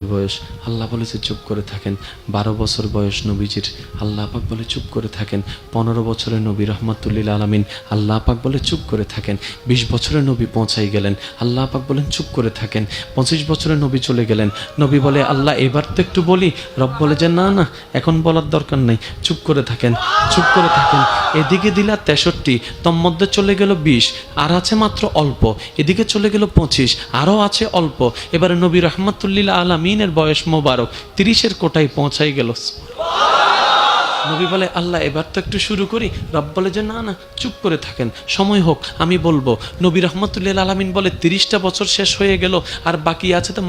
বয়স, আল্লাহ বলেছে চুপ করে থাকেন। 12 বছর বয়স নবীজির, আল্লাহ পাক বলে চুপ করে থাকেন। 15 বছরের নবী রহমাতুল্লিল আলামিন, আল্লাহ পাক বলে চুপ করে থাকেন। 20 বছরের নবী পৌঁছাই গেলেন, আল্লাহ পাক বলেন চুপ করে থাকেন। 25 বছরের নবী চলে গেলেন, নবী বলে আল্লাহ এবার তো একটু বলি। রব বলে যে না না, এখন বলার দরকার নেই, চুপ করে থাকেন, চুপ করে থাকেন। এদিকে দিলা 63, তোর মধ্যে চলে গেল 20, আর আছে মাত্র অল্প। এদিকে চলে গেল 25, আরও আছে অল্প। এবারে নবী রহমাতুল্লিল আলামিনের বয়স মোবারক 30-এর কোটায় পৌঁছাই গেল। নবী বলে আল্লাহ এবার তো একটু শুরু করি। রব বলে যে না না, চুপ করে থাকেন, সময় হোক, আমি বলবো। নবী রহমতুল্লাহ আলামিন বলে 30টা বছর শেষ হয়ে গেল, আর বাকি আছে তো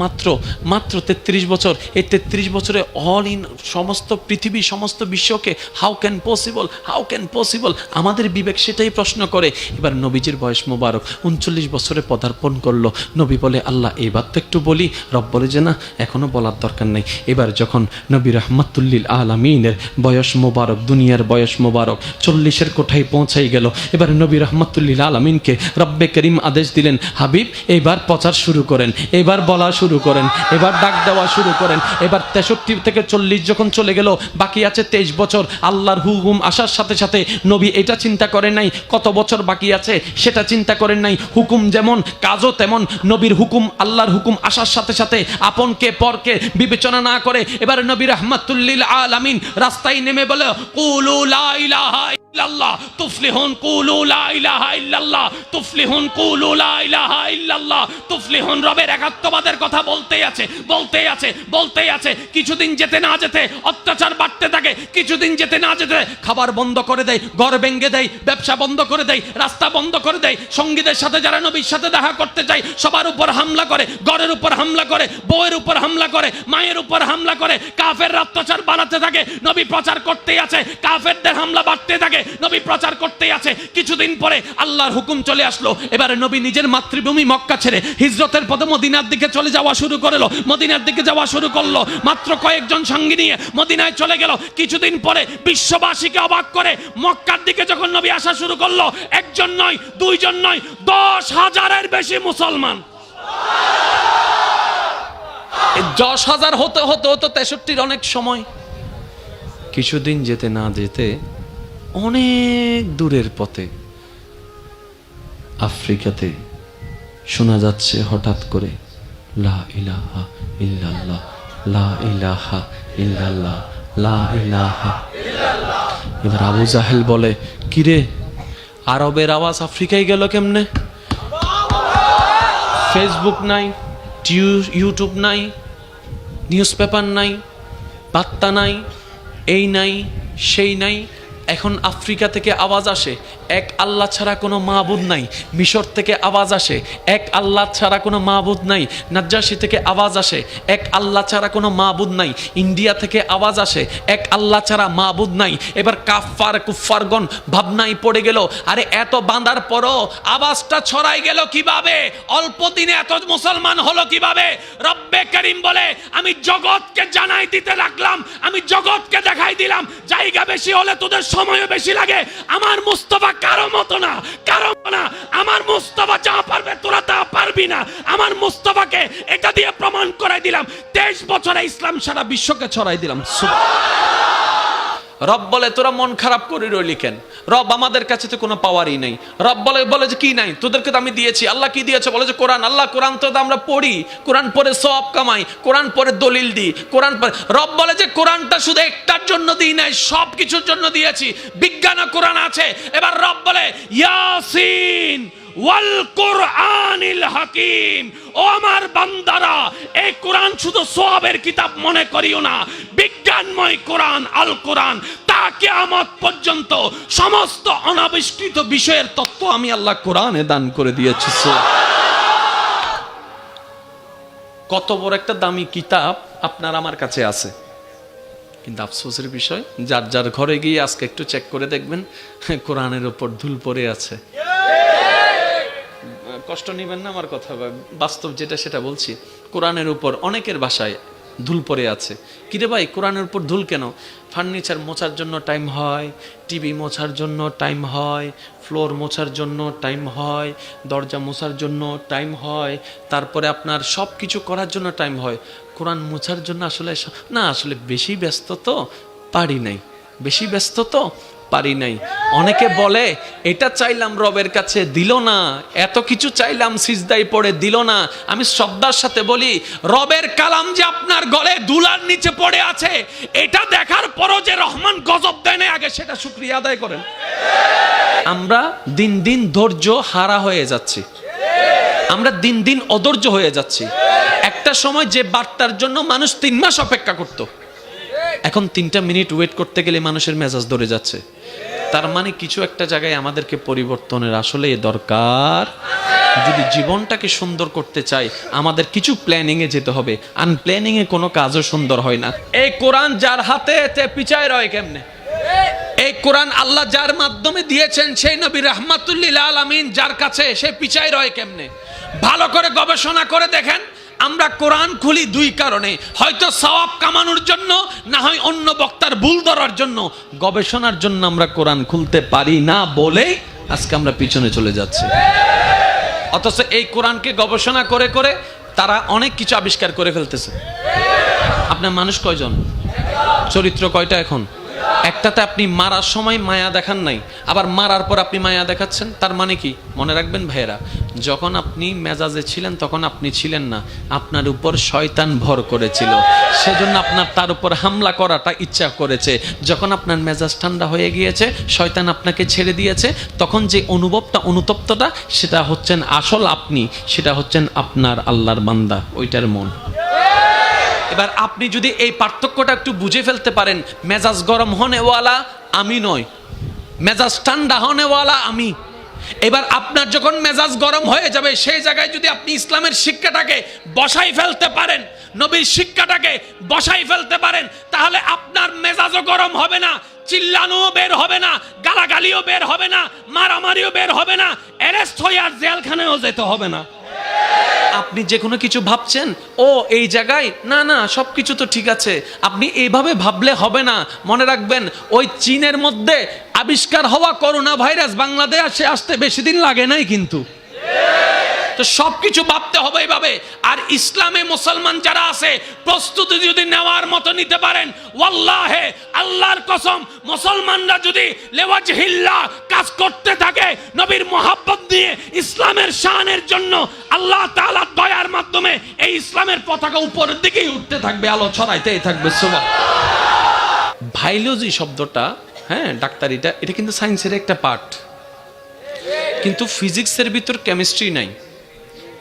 মাত্র 33 বছর। এই 33 বছরে অল ইন সমস্ত পৃথিবী, সমস্ত বিশ্বকে হাউ ক্যান পসিবল, আমাদের বিবেক সেটাই প্রশ্ন করে। এবার নবীজির বয়স মোবারক 39 বছরে পদার্পণ করলো। নবী বলে আল্লাহ এবার তো একটু বলি। রব বলে যে না, এখনো বলার দরকার নেই। এবার যখন নবী রহমতুল্লিল আলামিনের বয়স মোবারক, দুনিয়ার বয়স মোবারক 40-এর কোঠায় পৌঁছাই গেল, এবার নবী রহমতুল্লিল আলামিনকে রব্বে করিম আদেশ দিলেন, হাবিব এবার প্রচার শুরু করেন, এবার বলা শুরু করেন, এবার ডাক দেওয়া শুরু করেন। এবার 63 থেকে 40 যখন চলে গেল, বাকি আছে 23 বছর। আল্লাহর হুকুম আসার সাথে সাথে নবী এটা চিন্তা করেন নাই কত বছর বাকি আছে, সেটা চিন্তা করেন নাই। হুকুম যেমন কাজও তেমন। নবীর হুকুম, আল্লাহর হুকুম আসার সাথে সাথে আপনকে পরকে বিবেচনা না করে এবার নবী রহমতুল্লিল আলামিন রাস্তায় নেমে বলে কুলু লা ইলাহা ইল্লাল্লাহ তুফলিহুন, কুলু লা ইলাহা ইল্লাল্লাহ তুফলিহুন, কুলু লা ইলাহা ইল্লাল্লাহ তুফলিহুন। রবের একাত্মবাদের কথা বলতেই আছে। কিছুদিন যেতে না যেতে অত্যাচার বাড়তে থাকে, কিছুদিন যেতে না যেতে খাবার বন্ধ করে দেয়, ঘর ভেঙে দেয়, ব্যবসা বন্ধ করে দেয়, রাস্তা বন্ধ করে দেয়। সঙ্গীদের সাথে যারা নবীর সাথে দেখা করতে চায় সবার উপর হামলা করে, ঘরের উপর হামলা করে, বউয়ের উপর হামলা করে, মায়ের উপর হামলা করে। কাফের অত্যাচার বাড়াতে থাকে, নবী প্রচার করতেই আছে। কাফেরদের হামলা বাড়তে থাকে, নবী প্রচার করতেই আছে। কিছুদিন পরে আল্লাহর হুকুম চলে আসলো। এবারে নবী নিজের মাতৃভূমি মক্কা ছেড়ে হিজরতের পথে মদিনার দিকে চলে যাওয়া শুরু করলো, মদিনার দিকে যাওয়া শুরু করলো। মাত্র কয়েকজন সঙ্গী নিয়ে মদিনায় চলে গেল। কিছুদিন পরে বিশ্ববাসীকে অবাক করে মক্কার দিকে যখন নবী আসা শুরু করলো, একজন নয়, দুইজন নয়, 10,000-এর বেশি মুসলমান। 10,000 হতে 63-র অনেক সময়। কিছুদিন যেতে না যেতে অনেক দূরের পথে আফ্রিকাতে শোনা যাচ্ছে হঠাৎ করে লা ইলাহা ইল্লাল্লাহ, লা ইলাহা ইল্লাল্লাহ, লা ইলাহা ইল্লাল্লাহ। এবার আবু জাহেল বলে কিরে, আরবের আওয়াজ আফ্রিকায় গেল কেমনে? ফেসবুক নাই, ইউটিউব নাই, নিউজ পেপার নাই, বার্তা নাই, এই নাই সেই নাই। এখন আফ্রিকা থেকে আওয়াজ আসে এক আল্লাহ ছাড়া কোনো মাবুদ নাই। মিশর থেকে আওয়াজ আসে এক আল্লাহ ছাড়া কোনো মাবুদ নাই। নাজ্জাশী থেকে আওয়াজ আসে এক আল্লাহ ছাড়া কোনো মাবুদ নাই। ইন্ডিয়া থেকে আওয়াজ আসে এক আল্লাহ ছাড়া মাবুদ নাই। এবার কুফফারগণ ভাবনায় পড়ে গেল, আরে এত বাঁধার পরও আওয়াজটা ছড়াই গেল কিভাবে? অল্প দিনে এত মুসলমান হলো কিভাবে? রব্বে করিম বলে আমি জগৎকে জানাই দিতে লাগলাম, আমি জগৎকে দেখাই দিলাম। জায়গা বেশি হলে তোদের সময়ও বেশি লাগে। আমার মুস্তাফা কারো মতো না। আমার মুস্তাফা যা পারবে তোরা তা পারবি না। আমার মুস্তাফাকে এটা দিয়ে প্রমাণ করাই দিলাম। 23 বছরে ইসলাম সারা বিশ্বকে ছড়াই দিলাম। রব বলে তোরা মন খারাপ করে রইলি কেন? রব আমাদের কাছে তো কোনো পাওয়ারই নেই। রব বলে যে কি নাই, তোদেরকে তো আমি দিয়েছি। আল্লাহ কি দিয়েছে? বলে যে কোরআন। আল্লাহ কোরআন তো আমরা পড়ি, কোরআন পড়ে সওয়াব কামাই, কোরআন পড়ে দলিল দিই, কোরআন পড়ে। রব বলে যে কোরআনটা শুধু একটার জন্য দিই নাই, সব কিছুর জন্য দিয়েছি। বিজ্ঞানও কোরআন আছে। এবার রব বলে ইয়াসিন ওয়াল কুরআনিল হাকিম। ও আমার বান্দারা, এই কোরআন শুধু সওয়াবের কিতাব মনে করিও না, বিজ্ঞানময় কোরআন আল কোরআন। তা কিয়ামত পর্যন্ত সমস্ত অনাবিষ্কৃত বিষয়ের তত্ত্ব আমি আল্লাহ কোরআনে দান করে দিয়েছি। কত বড় একটা দামি কিতাব আপনার আমার কাছে আছে, কিন্তু আফসোসের বিষয় যার যার ঘরে গিয়ে আজকে একটু চেক করে দেখবেন কোরআনের উপর ধুল পড়ে আছে। কষ্ট নেবেন না আমার কথা, বাস্তব যেটা সেটা বলছি। কোরআনের উপর অনেকের বাসায় ধুল পড়ে আছে। কিরে ভাই, কোরআনের উপর ধুল কেন? ফার্নিচার মোছার জন্য টাইম হয়, টিভি মোছার জন্য টাইম হয়, ফ্লোর মোছার জন্য টাইম হয়, দরজা মোছার জন্য টাইম হয়, তারপরে আপনার সব কিছু করার জন্য টাইম হয়। কোরআন মোছার জন্য আসলে না, আসলে বেশি ব্যস্ত তো পারি নাই, বেশি ব্যস্ত তো পারি নাই। অনেকে বলে এটা চাইলাম রবের কাছে দিল না, এত কিছু চাইলাম সিজদায় পড়ে দিল না। আমি শ্রদ্ধার সাথে বলি, রবের কালাম যে আপনার গলে দুলার নিচে পড়ে আছে, এটা দেখার পরও যে রহমান গজব দেয় না, আগে সেটা শুকরিয়া আদায় করেন। আমরা দিন দিন ধৈর্য হারা হয়ে যাচ্ছি, আমরা দিন দিন অধৈর্য হয়ে যাচ্ছি। একটা সময় যে বার্তার জন্য মানুষ 3 মাস অপেক্ষা করত, এখন 3টা মিনিট ওয়েট করতে গেলে মানুষের মেজাজ ধরে যাচ্ছে। তার মানে কিছু একটা জায়গায় আমাদেরকে পরিবর্তনের আসলে দরকার। যদি জীবনটাকে সুন্দর করতে চাই, আমাদের কিছু প্ল্যানিং এ যেতে হবে। আনপ্ল্যানিং এ কোনো কাজও সুন্দর হয় না। এই কোরআন যার হাতে তে পিছায় রয় কেমনে? এই কোরআন আল্লাহ যার মাধ্যমে দিয়েছেন, সেই নবী রাহমাতুল লিল আলামিন যার কাছে, সে পিছায় রয় কেমনে? ভালো করে গবেষণা করে দেখেন। আমরা কোরআন খুলি 2 কারণে, হয়তো সওয়াব কামানোর জন্য, না হয় অন্য বক্তার ভুল ধরার জন্য। গবেষণার জন্য আমরা কোরআন খুলতে পারি না বলে আজকে আমরা পিছনে চলে যাচ্ছি। অথচ এই কোরআনকে গবেষণা করে করে তারা অনেক কিছু আবিষ্কার করে ফেলতেছে। আপনার মানুষ কয়জন? চরিত্র কয়টা এখন? একটাতে আপনি মারার সময় মায়া দেখান নাই, আবার মারার পর আপনি মায়া দেখাচ্ছেন। তার মানে কি? মনে রাখবেন ভাইয়েরা, যখন আপনি মেজাজে ছিলেন তখন আপনি ছিলেন না, আপনার উপর শয়তান ভর করেছিল, সেজন্য আপনার তার উপর হামলা করাটা ইচ্ছা করেছে। যখন আপনার মেজাজ ঠান্ডা হয়ে গিয়েছে, শয়তান আপনাকে ছেড়ে দিয়েছে, তখন যে অনুভবটা, অনুতপ্তটা, সেটা হচ্ছেন আসল আপনি, সেটা হচ্ছেন আপনার আল্লাহর বান্দা, ওইটার মন। এবার আপনি যদি এই পার্থক্যটা একটু বুঝে ফেলতে পারেন, মেজাজ গরম হনেওয়ালা আমি নয়, মেজাজ ঠান্ডা হনেওয়ালা আমি। এবার আপনার যখন মেজাজ গরম হয়ে যাবে, সেই জায়গায় যদি আপনি ইসলামের শিক্ষাটাকে বসাই ফেলতে পারেন, নবীর শিক্ষাটাকে বসাই ফেলতে পারেন, তাহলে আপনার মেজাজও গরম হবে না, চিল্লানোও বের হবে না, গালাগালিও বের হবে না, মারামারিও বের হবে না, অ্যারেস্ট হয়ে আর জেলখানায়ও যেতে হবে না। আপনি যে কোনো কিছু ভাবছেন, ও এই জায়গায় না না সবকিছু তো ঠিক আছে, আপনি এইভাবে ভাবলে হবে না। মনে রাখবেন, ওই চীনের মধ্যে আবিষ্কার হওয়া করোনা ভাইরাস বাংলাদেশে আসতে বেশি দিন লাগে নাই কিন্তু। তো সবকিছু ভাবতে হবে এইভাবে। আর ইসলামে মুসলমান যারা আছে, প্রস্তুতি যদি নেওয়ার মতো নিতে পারেন, ওয়াল্লাহে আল্লাহর কসম, মুসলমানরা যদি লিওয়াজহিল্লাহ কাজ করতে থাকে, নবীর মোহাব্বত দিয়ে ইসলামের শানের জন্য, আল্লাহ তাআলার দয়ার মাধ্যমে এই ইসলামের পতাকা উপরের দিকেই উঠতে থাকবে, আলো ছড়াইতেই থাকবে। সুবহানাল্লাহ। বায়োলজি শব্দটা, হ্যাঁ ডাক্তারিটা, এটা কিন্তু সায়েন্সের একটা পার্ট, কিন্তু ফিজিক্সের ভিতর কেমিস্ট্রি নাই,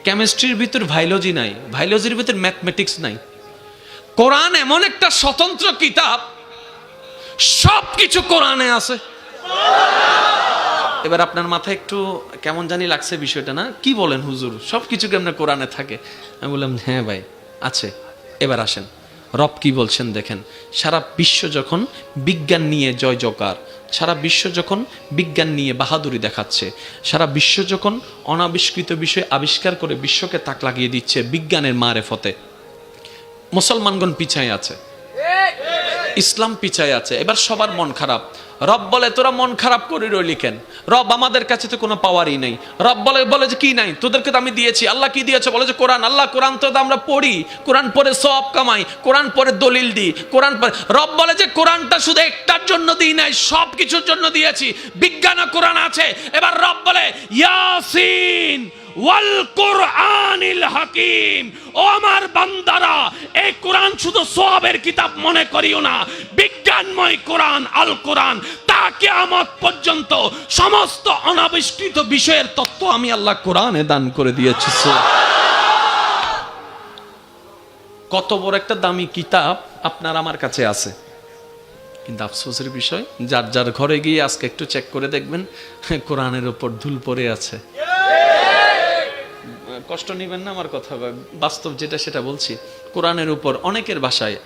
কেমিস্ট্রির ভিতর বায়োলজি নাই, বায়োলজির ভিতর ম্যাথমেটিক্স নাই। কোরআন এমন একটা স্বতন্ত্র কিতাব, সবকিছু কোরআনে আছে। এবার আপনার মাথায় একটু কেমন জানি লাগছে বিষয়টা, না? কি বলেন হুজুর, সবকিছু কেমন কোরআনে থাকে? আমি বললাম হ্যাঁ ভাই আছে। এবার আসেন, রব কি বলছেন দেখেন। সারা বিশ্ব যখন বিজ্ঞান নিয়ে জয় জয়কার, সারা বিশ্ব যখন বিজ্ঞান নিয়ে বাহাদুরি দেখাচ্ছে, সারা বিশ্ব যখন অনাবিষ্কৃত বিষয় আবিষ্কার করে বিশ্বকে তাক লাগিয়ে দিচ্ছে বিজ্ঞানের মারেফতে, মুসলমানগণ পিছায় আছে, ইসলাম পিছায় আছে। এবার সবার মন খারাপ। রব বলে তোরা মন খারাপ করে রইলি কেন? রব আমাদের কাছে তো কোনো পাওয়ারই নেই। রব বলে যে কি নাই, তোদেরকে তো আমি দিয়েছি। আল্লাহ কি দিয়েছে? বলে যে কোরআন। আল্লাহ কোরআন তো আমরা পড়ি, কোরআন পড়ে সওয়াব কামাই, কোরআন পড়ে দলিল দিই, কোরআন পড়ে। রব বলে যে কোরআনটা শুধু একটার জন্য দিই নাই, সব কিছুর জন্য দিয়েছি, বিজ্ঞান কোরআন আছে। এবার রব বলে ইয়াসিন ওয়াল কুরআনিল হাকিম, ও আমার বান্দারা, এই কোরআন শুধু সওয়াবের কিতাব মনে করিও না, বিজ্ঞানময় কোরআন আল কোরআন, তা কিয়ামত পর্যন্ত সমস্ত অনাবিষ্কৃত বিষয়ের তত্ত্ব আমি আল্লাহ কোরআনে দান করে দিয়েছি। কত বড় একটা দামি কিতাব আপনার আমার কাছে আছে, কিন্তু আফসোসের বিষয়, যার যার ঘরে গিয়ে আজকে একটু চেক করে দেখবেন, কোরআনের উপর ধুল পড়ে আছে। কষ্ট নেবেন না আমার কথা, বাস্তব যেটা সেটা বলছি। কোরআনের উপর অনেকের বাসায়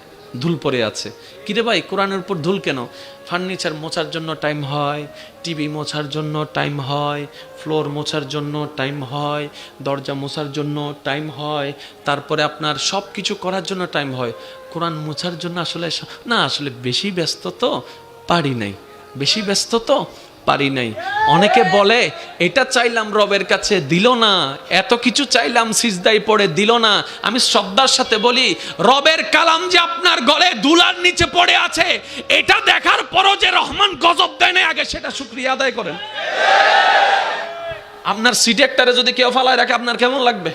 ধুল পড়ে আছে। কিরে ভাই, কোরআনের উপর ধুল কেন? ফার্নিচার মোছার জন্য টাইম হয়, টিভি মোছার জন্য টাইম হয়, ফ্লোর মোছার জন্য টাইম হয়, দরজা মোছার জন্য টাইম হয়, তারপরে আপনার সব কিছু করার জন্য টাইম হয়। কোরআন মোছার জন্য আসলে না, আসলে বেশি ব্যস্ত তো পারি নাই, বেশি ব্যস্ত তো পারি নাই। অনেকে বলে এটা চাইলাম রবের কাছে দিল না, এত কিছু চাইলাম সিজদায় পড়ে দিল না। আমি শ্রদ্ধার সাথে বলি, রবের কালাম যে আপনার গলে দুলার নিচে পড়ে আছে, এটা দেখার পরও যে রহমান গজব দেয় না, আগে সেটা শুকরিয়া আদায় করেন। আপনার সিডেক্টারে যদি কেউ ফালায় রাখে আপনার কেমন লাগবে?